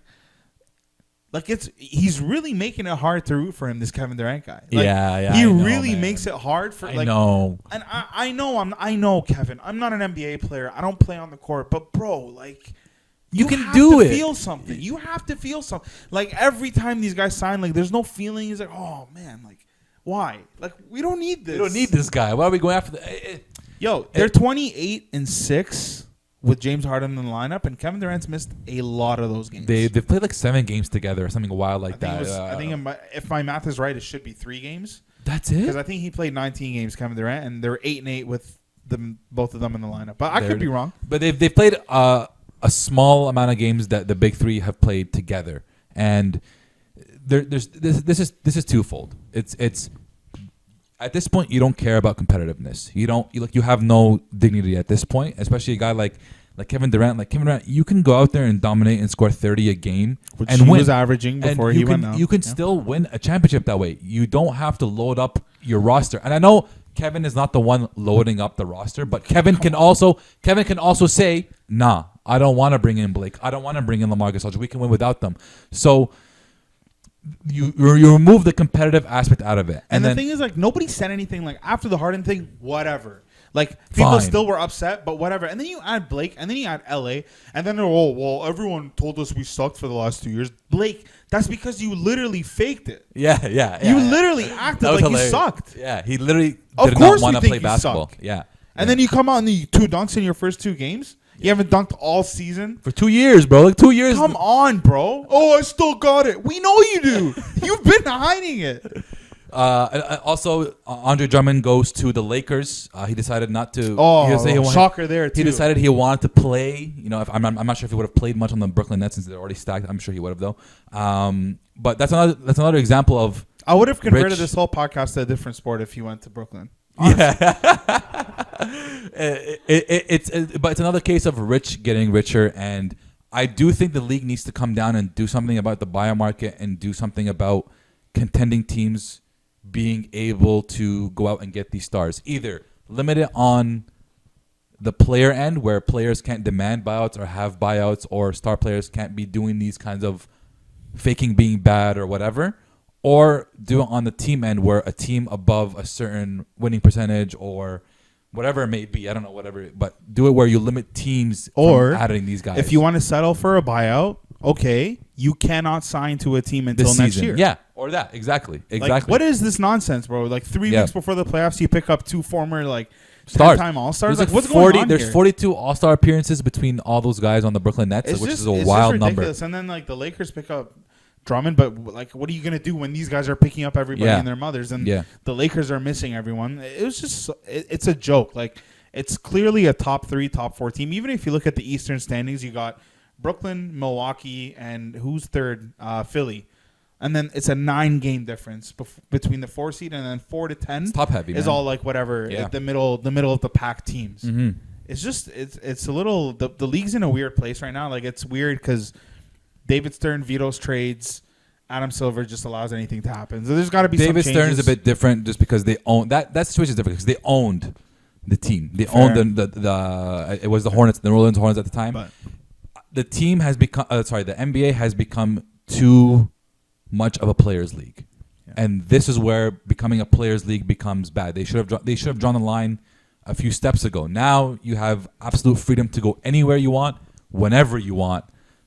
he's really making it hard to root for him, this Kevin Durant guy. Like, he really makes it hard for. I know. And I know, Kevin. I'm not an NBA player. I don't play on the court. But bro, like, you can do it. Feel something. You have to feel something. Like every time these guys sign, like there's no feeling. He's like, oh man, like why? Like we don't need this. We don't need this guy. Why are we going after they're 28-6. With James Harden in the lineup, and Kevin Durant's missed a lot of those games. They've played like 7 games together or something wild like that. I think if my math is right, it should be 3 games. That's it? Because I think he played 19 games, Kevin Durant, and they're 8-8 with both of them in the lineup. But I could be wrong. But they've played a small amount of games that the big three have played together, and this is twofold. It's at this point, you don't care about competitiveness. You have no dignity at this point, especially a guy like Kevin Durant. Like Kevin Durant, you can go out there and dominate and score 30 a game, which and he win. was averaging before he went out. You can still win a championship that way. You don't have to load up your roster. And I know Kevin is not the one loading up the roster, but Kevin can also say, nah, I don't want to bring in Blake. I don't want to bring in LaMarcus Aldridge. We can win without them. So you remove the competitive aspect out of it. And the thing is, like, nobody said anything. Like, after the Harden thing, whatever. Like, people still were upset, but whatever. And then you add Blake, and then you add LA, and then everyone told us we sucked for the last 2 years. Blake, that's because you literally faked it. Yeah. You literally acted like hilarious. you sucked. Yeah, he literally Of did course not want we to play think you basketball. suck. Yeah. And then you come out in the 2 dunks in your first 2 games. You haven't dunked all season. For 2 years, bro. Like 2 years. Come on, bro. Oh, I still got it. We know you do. You've been hiding it. Also, Andre Drummond goes to the Lakers. He decided not to. Shocker there, too. He decided he wanted to play. You know, I'm not sure if he would have played much on the Brooklyn Nets since they're already stacked. I'm sure he would have, though. But that's another example of. I would have converted this whole podcast to a different sport if he went to Brooklyn. Honestly. But it's another case of rich getting richer, and I do think the league needs to come down and do something about the buyout market and do something about contending teams being able to go out and get these stars. Either limit it on the player end, where players can't demand buyouts or have buyouts, or star players can't be doing these kinds of faking being bad or whatever. Or do it on the team end, where a team above a certain winning percentage or whatever it may be, I don't know, whatever, but do it where you limit teams from adding these guys. If you want to settle for a buyout, okay, you cannot sign to a team until next year. Yeah, or that. Exactly. Like, what is this nonsense, bro? Like 3 weeks before the playoffs, you pick up 2 former stars. 10-time All-Stars. Like, what's going on There's 42 All-Star appearances between all those guys on the Brooklyn Nets, which is a wild number. And then, like, the Lakers pick up Drummond, but like, what are you gonna do when these guys are picking up everybody and their mothers, and the Lakers are missing everyone? It was just, it's a joke. Like, it's clearly a top 3, top 4 team. Even if you look at the Eastern standings, you got Brooklyn, Milwaukee, and who's third? Philly. And then it's a 9-game difference between the 4 seed, and then 4 to 10 it's top heavy, is all like whatever the middle of the pack teams. Mm-hmm. It's just it's a little the league's in a weird place right now. Like, it's weird because David Stern vetoes trades. Adam Silver just allows anything to happen. So there's got to be David some Stern changes. is a bit different just because they own that situation is different because they owned the team. They owned the it was the Hornets, the New Orleans Hornets at the time. But the team has become the NBA has become too much of a players league. Yeah. And this is where becoming a players league becomes bad. They should have drawn the line a few steps ago. Now you have absolute freedom to go anywhere you want, whenever you want.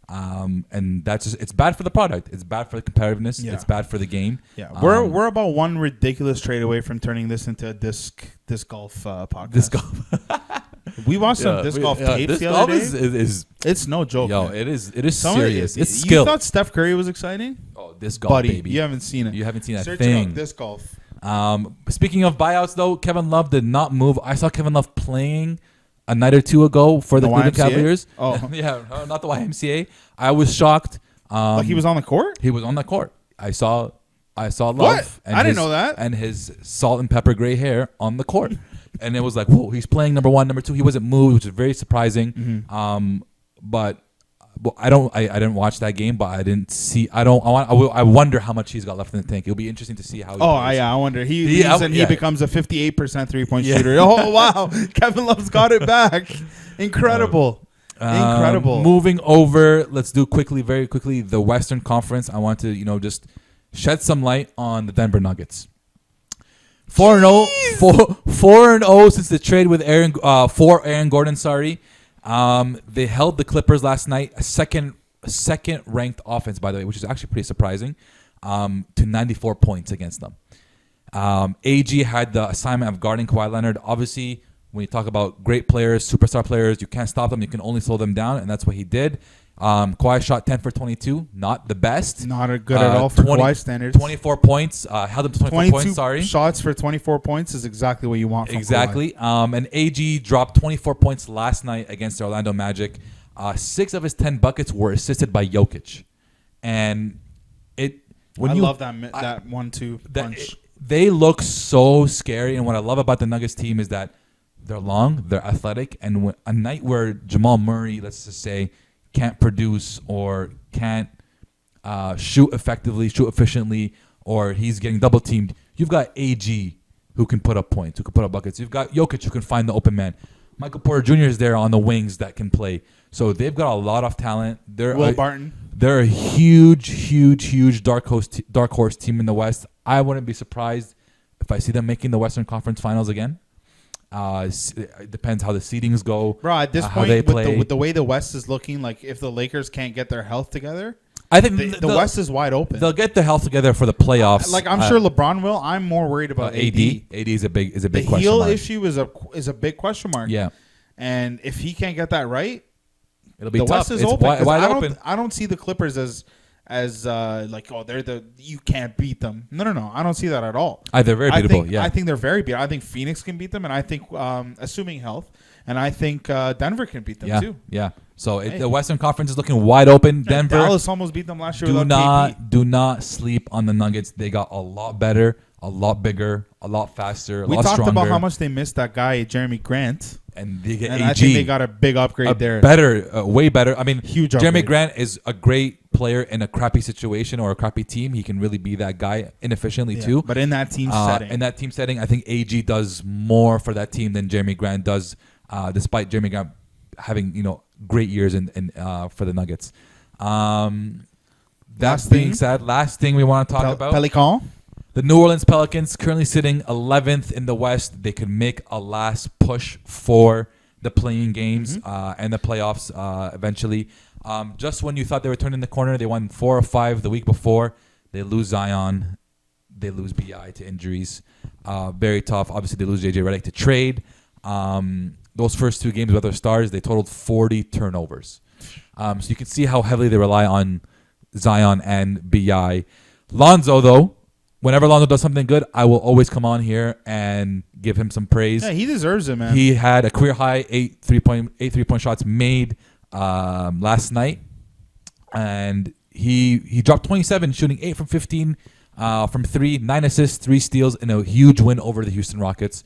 And that's just, it's bad for the product. It's bad for the competitiveness. Yeah. It's bad for the game. Yeah, we're about one ridiculous trade away from turning this into a disc golf podcast. Disc golf. We watched some disc golf tapes the other day. Is it's no joke. Yo, man. it is serious. It's you skill. thought Steph Curry was exciting? Oh, disc golf, buddy, baby. You haven't seen it. You haven't seen that Search thing. it up, disc golf. Speaking of buyouts, though, Kevin Love did not move. I saw Kevin Love playing a night or two ago for the Cleveland Cavaliers. Oh, yeah, not the YMCA. I was shocked. Like, he was on the court? He was on the court. I saw Love. What? And I didn't know that. And his salt and pepper gray hair on the court. And it was like, whoa, he's playing number 1, number 2. He wasn't moved, which is very surprising. Mm-hmm. But I didn't watch that game, but I didn't see. I wonder how much he's got left in the tank. It'll be interesting to see how. I wonder. He becomes a 58% 3-point shooter. Oh wow, Kevin Love's got it back. Incredible. Incredible. Moving over, let's do very quickly the Western Conference. I want to just shed some light on the Denver Nuggets. 4-0 since the trade with Aaron Gordon. Sorry. They held the Clippers last night, a second ranked offense, by the way, which is actually pretty surprising, to 94 points against them. AG had the assignment of guarding Kawhi Leonard. Obviously, when you talk about great players, superstar players, you can't stop them. You can only slow them down, and that's what he did. Kawhi shot 10 for 22, not the best. Not good at all for Kawhi standards. 24 points, held him to 24 points, sorry. Shots for 24 points is exactly what you want from Exactly. Kawhi. And AG dropped 24 points last night against the Orlando Magic. 6 of his 10 buckets were assisted by Jokic. And I love that 1-2 punch. they look so scary. And what I love about the Nuggets team is that they're long, they're athletic, and a night where Jamal Murray, let's just say, can't produce or can't shoot effectively, shoot efficiently, or he's getting double teamed, you've got AG who can put up points, who can put up buckets. You've got Jokic who can find the open man. Michael Porter Jr. is there on the wings that can play. So they've got a lot of talent. Will Barton. They're a huge dark horse team in the West. I wouldn't be surprised if I see them making the Western Conference Finals again. It depends how the seedings go. Bro, at this point, with the way the West is looking, like if the Lakers can't get their health together, I think the West is wide open. They'll get their health together for the playoffs. Like I'm sure LeBron will. I'm more worried about AD. AD is a big question mark. The heel issue is a big question mark. Yeah, and if he can't get that right, it'll be the tough. West is it's open. wide open. I don't see the Clippers as like, oh, you can't beat them. No. I don't see that at all. They're very beatable. I think they're very beatable. I think Phoenix can beat them, and I think assuming health, and I think Denver can beat them too. Yeah. So the Western Conference is looking wide open. Denver, Dallas almost beat them last year. Do not sleep on the Nuggets. They got a lot better, a lot bigger, a lot faster, a lot stronger. We talked about how much they missed that guy, Jeremy Grant. And they get AG. I think they got a big upgrade there. Way better. I mean, huge Jeremy upgrade. Grant is a great player in a crappy situation or a crappy team. He can really be that guy inefficiently too. But in that team setting, I think AG does more for that team than Jeremy Grant does, despite Jeremy Grant having great years in for the Nuggets. That being said, last thing we want to talk about. Pelican. The New Orleans Pelicans currently sitting 11th in the West. They could make a last push for the playing games and the playoffs eventually. Just when you thought they were turning the corner, they won 4 or 5 the week before. They lose Zion. They lose BI to injuries. Very tough. Obviously, they lose JJ Redick to trade. Those first 2 games with their stars, they totaled 40 turnovers. So you can see how heavily they rely on Zion and BI. Lonzo, though, whenever Lonzo does something good, I will always come on here and give him some praise. Yeah, he deserves it, man. He had a career high 8 3-point shots made last night, and he dropped 27, shooting 8 from 15 from 3, 9 assists, 3 steals, in a huge win over the Houston Rockets.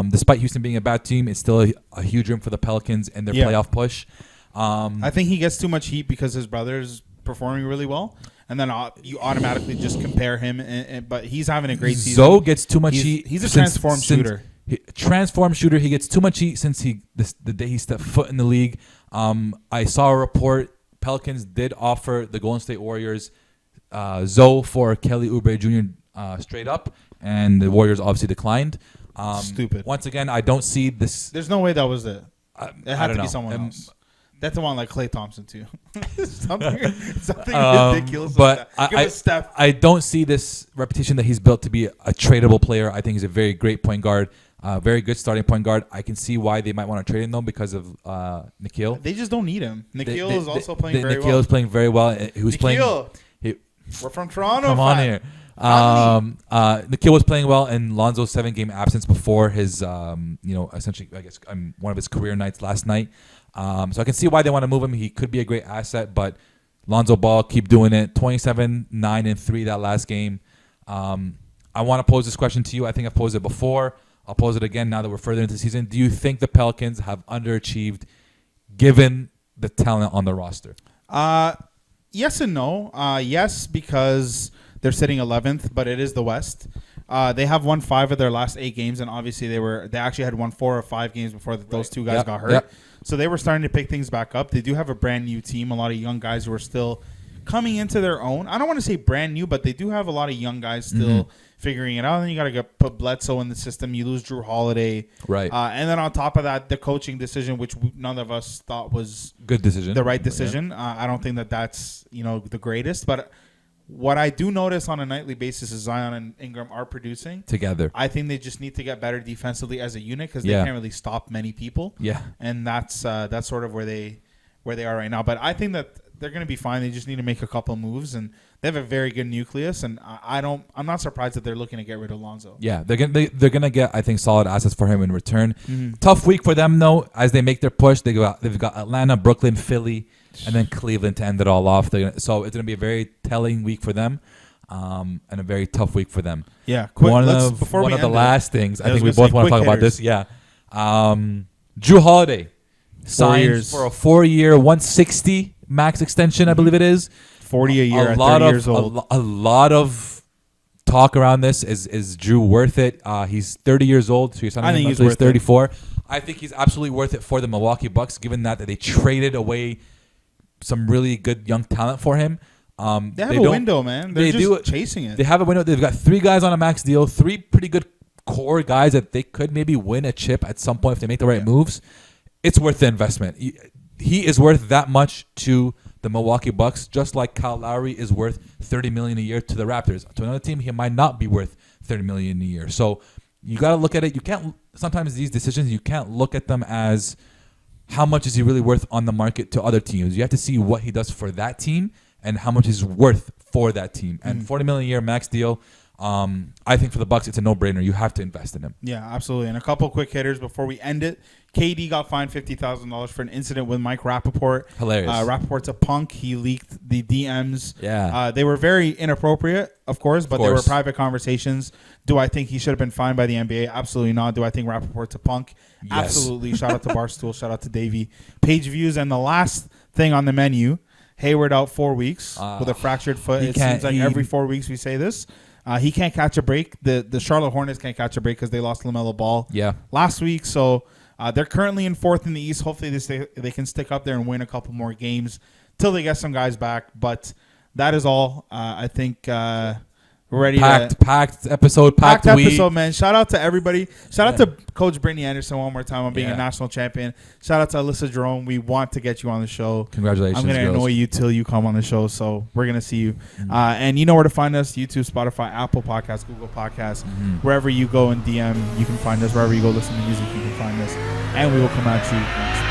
Despite Houston being a bad team, it's still a huge win for the Pelicans and their playoff push. I think he gets too much heat because his brother's performing really well, and then you automatically just compare him. But he's having a great season. Zoe gets too much heat. He's a transformed shooter. Transformed shooter. He gets too much heat since the day he stepped foot in the league. I saw a report. Pelicans did offer the Golden State Warriors Zoe for Kelly Oubre Jr. Straight up, and the Warriors obviously declined. Stupid. Once again, I don't see this. There's no way that was it. It had to be someone else. That's the one like Klay Thompson too. something ridiculous. But like that. I don't see this reputation that he's built to be a tradable player. I think he's a very great point guard, very good starting point guard. I can see why they might want to trade him though because of Nikhil. They just don't need him. Nikhil is also playing very well. Nikhil is playing very well. Who's playing? We're from Toronto. Come on here. Nikhil was playing well in Lonzo's 7-game absence before his, essentially, I guess, one of his career nights last night. So I can see why they want to move him. He could be a great asset, but Lonzo Ball, keep doing it. 27, 9, and 3 that last game. I want to pose this question to you. I think I've posed it before. I'll pose it again now that we're further into the season. Do you think the Pelicans have underachieved given the talent on the roster? Yes and no. Yes, because they're sitting 11th, but it is the West. They have won 5 of their last 8 games, and obviously they actually had won 4 or 5 games before those 2 guys got hurt. Yep. So they were starting to pick things back up. They do have a brand new team, a lot of young guys who are still coming into their own. I don't want to say brand new, but they do have a lot of young guys still figuring it out. And then you got to put Bledsoe in the system. You lose Drew Holiday. Right. And then on top of that, the coaching decision, which none of us thought was good decision, the right decision. Yeah. I don't think that's the greatest, but what I do notice on a nightly basis is Zion and Ingram are producing together. I think they just need to get better defensively as a unit because they can't really stop many people. Yeah, and that's sort of where they are right now. But I think that they're going to be fine. They just need to make a couple moves, and they have a very good nucleus. And I'm not surprised that they're looking to get rid of Lonzo. Yeah, they're gonna get, I think, solid assets for him in return. Tough week for them though as they make their push. They've got Atlanta, Brooklyn, Philly, and then Cleveland to end it all off. So it's going to be a very telling week for them. and a very tough week for them. Yeah, quick, one of the last things I think we both want to talk about this. Yeah, Drew Holiday signed for a 4-year, 160 max extension. I believe it is 40 a year at 30 years old. A lot of talk around this. Is Drew worth it? He's 30 years old, so he's 34. I think he's absolutely worth it for the Milwaukee Bucks, given that they traded away some really good young talent for him. They have a window, man. They're just chasing it. They have a window. They've got 3 guys on a max deal, 3 pretty good core guys that they could maybe win a chip at some point if they make the right moves. It's worth the investment. He is worth that much to the Milwaukee Bucks, just like Kyle Lowry is worth $30 million a year to the Raptors. To another team, he might not be worth $30 million a year. So you got to look at it. You can't. Sometimes these decisions, you can't look at them as how much is he really worth on the market to other teams. You have to see what he does for that team and how much he's worth for that team. And $40 million a year max deal. I think for the Bucks, it's a no-brainer. You have to invest in him. Yeah, absolutely. And a couple quick hitters before we end it. KD got fined $50,000 for an incident with Mike Rappaport. Hilarious. Rappaport's a punk. He leaked the DMs. Yeah. They were very inappropriate, of course, but they were private conversations. Do I think he should have been fined by the NBA? Absolutely not. Do I think Rappaport's a punk? Yes. Absolutely. Shout out to Barstool. Shout out to Davey. Page views. And the last thing on the menu, Hayward out 4 weeks with a fractured foot. It seems like every 4 weeks we say this. He can't catch a break. The Charlotte Hornets can't catch a break because they lost LaMelo Ball last week. So they're currently in 4th in the East. Hopefully they can stick up there and win a couple more games till they get some guys back. But that is all. I think we're ready. Packed episode, man. Shout out to everybody. Shout out to Coach Britney Anderson one more time on being a national champion. Shout out to Alyssa Jerome. We want to get you on the show. Congratulations. I'm going to annoy you till you come on the show. So we're going to see you. And you know where to find us: YouTube, Spotify, Apple Podcasts, Google Podcasts. Wherever you go and DM, you can find us. Wherever you go listen to music, you can find us. And we will come at you next